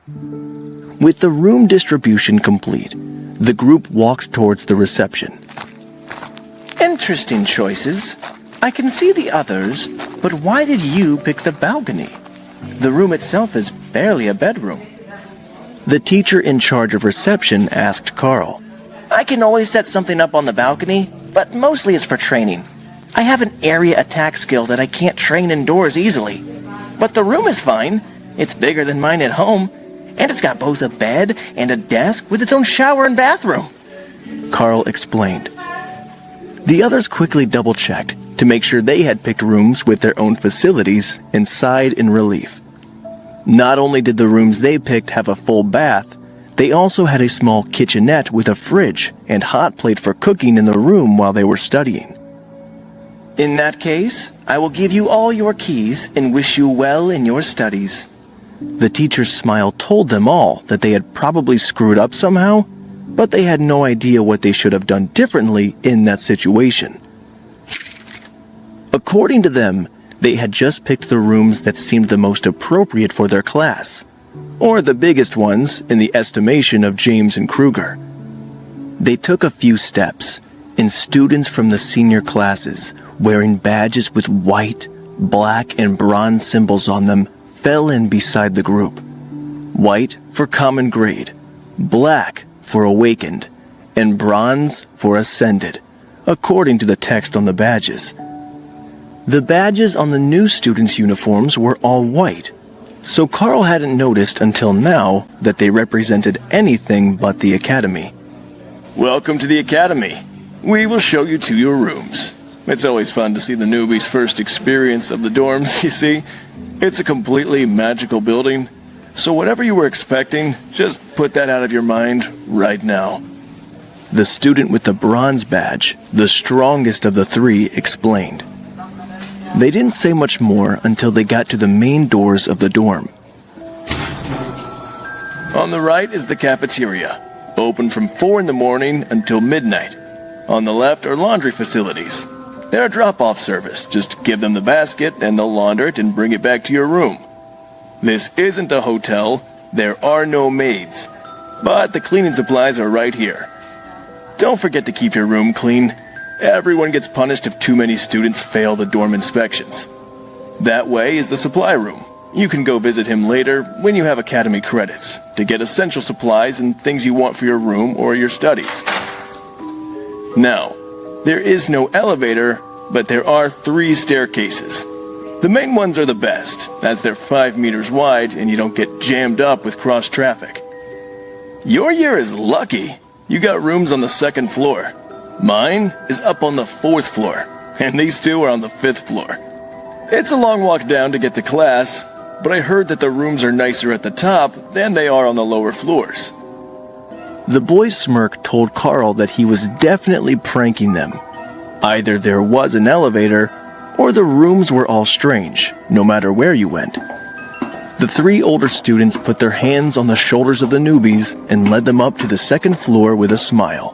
With the room distribution complete, the group walked towards the reception. Interesting choices. I can see the others, but why did you pick the balcony? The room itself is barely a bedroom. The teacher in charge of reception asked Carl. I can always set something up on the balcony, but mostly it's for training. I have an area attack skill that I can't train indoors easily. But the room is fine. It's bigger than mine at home, and it's got both a bed and a desk with its own shower and bathroom, Carl explained. The others quickly double-checked to make sure they had picked rooms with their own facilities and sighed in relief. Not only did the rooms they picked have a full bath, they also had a small kitchenette with a fridge and hot plate for cooking in the room while they were studying. In that case, I will give you all your keys and wish you well in your studies. The teacher's smile told them all that they had probably screwed up somehow, but they had no idea what they should have done differently in that situation. According to them, they had just picked the rooms that seemed the most appropriate for their class, or the biggest ones in the estimation of James and Kruger. They took a few steps, and students from the senior classes, wearing badges with white, black, and bronze symbols on them, fell in beside the group. White for common grade, black for awakened, and bronze for ascended, according to the text on the badges. The badges on the new students' uniforms were all white, so Carl hadn't noticed until now that they represented anything but the academy. Welcome to the academy. We will show you to your rooms. It's always fun to see the newbies' first experience of the dorms, you see. It's a completely magical building, so whatever you were expecting, just put that out of your mind right now. The student with the bronze badge, the strongest of the three, explained. They didn't say much more until they got to the main doors of the dorm. On the right is the cafeteria, open from 4 in the morning until midnight. On the left are laundry facilities. They're a drop-off service. Just give them the basket and they'll launder it and bring it back to your room. This isn't a hotel. There are no maids. But the cleaning supplies are right here. Don't forget to keep your room clean. Everyone gets punished if too many students fail the dorm inspections. That way is the supply room. You can go visit him later when you have academy credits to get essential supplies and things you want for your room or your studies. Now, there is no elevator, but there are 3 staircases. The main ones are the best, as they're 5 meters wide and you don't get jammed up with cross traffic. Your year is lucky. You got rooms on the 2nd floor. Mine is up on the 4th floor, and these 2 are on the 5th floor. It's a long walk down to get to class, but I heard that the rooms are nicer at the top than they are on the lower floors. The boy's smirk told Carl that he was definitely pranking them. Either there was an elevator, or the rooms were all strange, no matter where you went. The 3 older students put their hands on the shoulders of the newbies and led them up to the 2nd floor with a smile.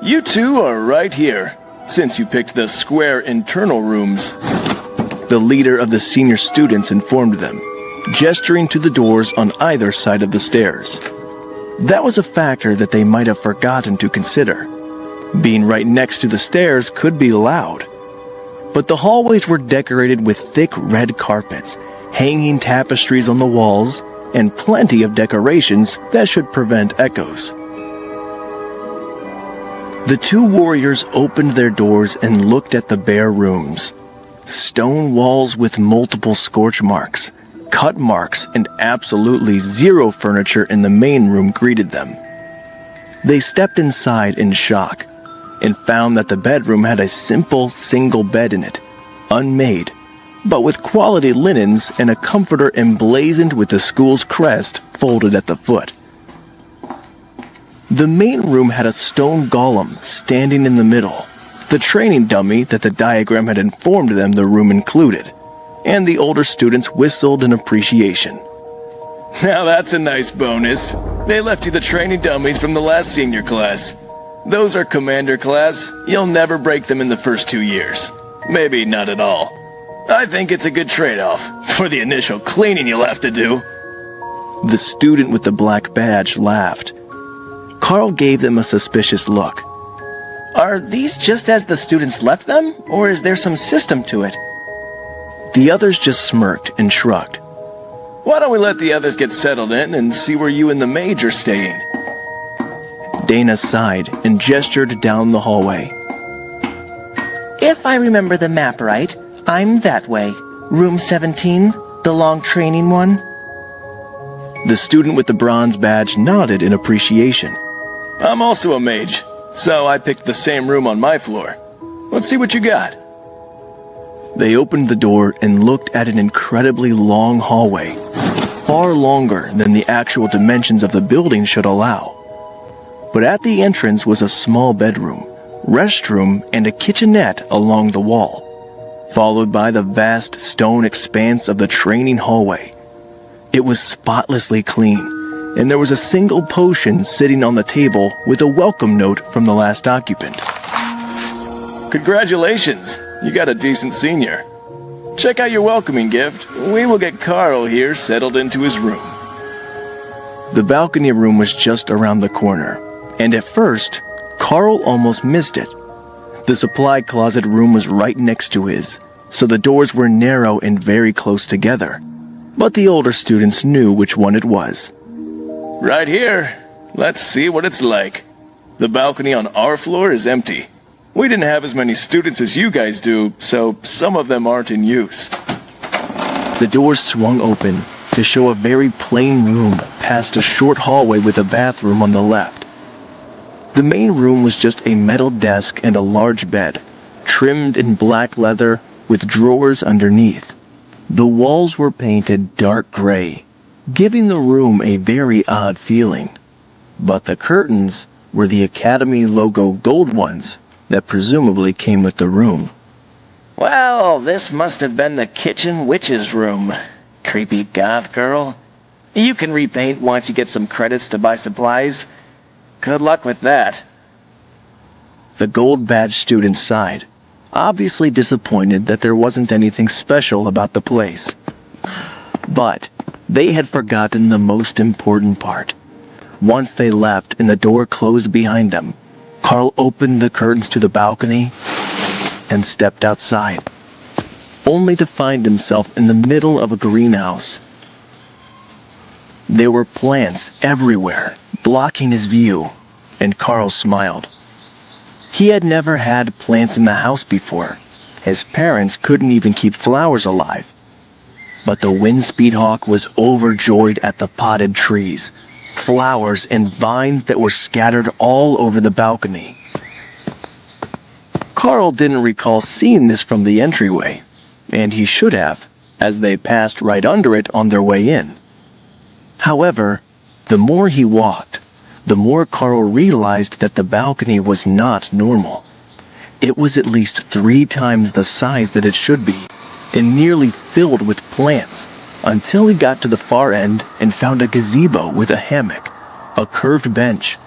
You 2 are right here, since you picked the square internal rooms. The leader of the senior students informed them, gesturing to the doors on either side of the stairs. That was a factor that they might have forgotten to consider. Being right next to the stairs could be loud. But the hallways were decorated with thick red carpets, hanging tapestries on the walls, and plenty of decorations that should prevent echoes. The 2 warriors opened their doors and looked at the bare rooms. Stone walls with multiple scorch marks, cut marks, and absolutely zero furniture in the main room greeted them. They stepped inside in shock and found that the bedroom had a simple single bed in it, unmade, but with quality linens and a comforter emblazoned with the school's crest folded at the foot. The main room had a stone golem standing in the middle, the training dummy that the diagram had informed them the room included, and the older students whistled in appreciation. Now that's a nice bonus. They left you the training dummies from the last senior class. Those are commander class. You'll never break them in the first 2 years. Maybe not at all. I think it's a good trade-off for the initial cleaning you'll have to do. The student with the black badge laughed. Carl gave them a suspicious look. Are these just as the students left them, or is there some system to it? The others just smirked and shrugged. Why don't we let the others get settled in and see where you and the mage are staying? Dana sighed and gestured down the hallway. If I remember the map right, I'm that way. Room 17, the long training one. The student with the bronze badge nodded in appreciation. I'm also a mage, so I picked the same room on my floor. Let's see what you got. They opened the door and looked at an incredibly long hallway, far longer than the actual dimensions of the building should allow. But at the entrance was a small bedroom, restroom, and a kitchenette along the wall, followed by the vast stone expanse of the training hallway. It was spotlessly clean, and there was a single potion sitting on the table with a welcome note from the last occupant. Congratulations, you got a decent senior. Check out your welcoming gift. We will get Carl here settled into his room. The balcony room was just around the corner, and at first, Carl almost missed it. The supply closet room was right next to his, so the doors were narrow and very close together. But the older students knew which one it was. Right here. Let's see what it's like. The balcony on our floor is empty. We didn't have as many students as you guys do, so some of them aren't in use. The doors swung open to show a very plain room past a short hallway with a bathroom on the left. The main room was just a metal desk and a large bed, trimmed in black leather with drawers underneath. The walls were painted dark gray, giving the room a very odd feeling. But the curtains were the Academy logo gold ones that presumably came with the room. Well, this must have been the kitchen witch's room. Creepy goth girl. You can repaint once you get some credits to buy supplies. Good luck with that. The gold badge student sighed, obviously disappointed that there wasn't anything special about the place. But they had forgotten the most important part. Once they left and the door closed behind them, Carl opened the curtains to the balcony and stepped outside, only to find himself in the middle of a greenhouse. There were plants everywhere, blocking his view, and Carl smiled. He had never had plants in the house before. His parents couldn't even keep flowers alive. But the windspeed hawk was overjoyed at the potted trees, flowers, and vines that were scattered all over the balcony. Carl didn't recall seeing this from the entryway, and he should have, as they passed right under it on their way in. However, the more he walked, the more Carl realized that the balcony was not normal. It was at least 3 times the size that it should be, and nearly filled with plants, until he got to the far end and found a gazebo with a hammock, a curved bench,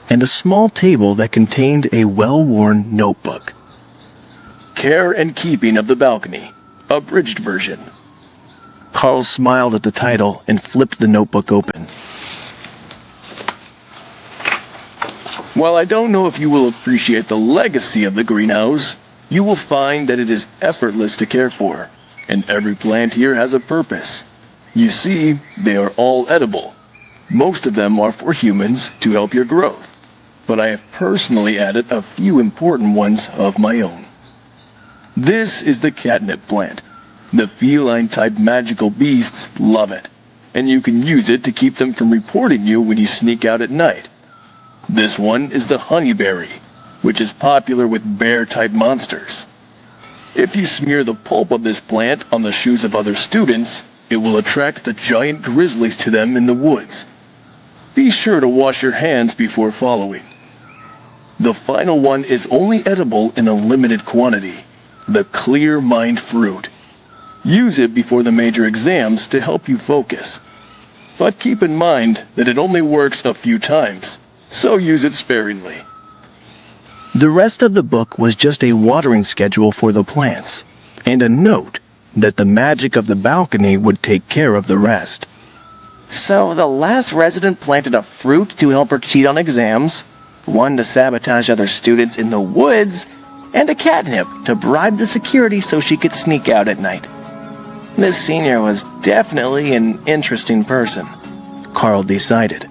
and a small table that contained a well-worn notebook. Care and Keeping of the Balcony, abridged version. Carl smiled at the title and flipped the notebook open. While I don't know if you will appreciate the legacy of the greenhouse, you will find that it is effortless to care for, and every plant here has a purpose. You see, they are all edible. Most of them are for humans to help your growth, but I have personally added a few important ones of my own. This is the catnip plant. The feline-type magical beasts love it, and you can use it to keep them from reporting you when you sneak out at night. This one is the honeyberry, which is popular with bear-type monsters. If you smear the pulp of this plant on the shoes of other students, it will attract the giant grizzlies to them in the woods. Be sure to wash your hands before following. The final one is only edible in a limited quantity, the clear mind fruit. Use it before the major exams to help you focus. But keep in mind that it only works a few times, so use it sparingly. The rest of the book was just a watering schedule for the plants, and a note that the magic of the balcony would take care of the rest. So the last resident planted a fruit to help her cheat on exams, one to sabotage other students in the woods, and a catnip to bribe the security so she could sneak out at night. This senior was definitely an interesting person, Carl decided.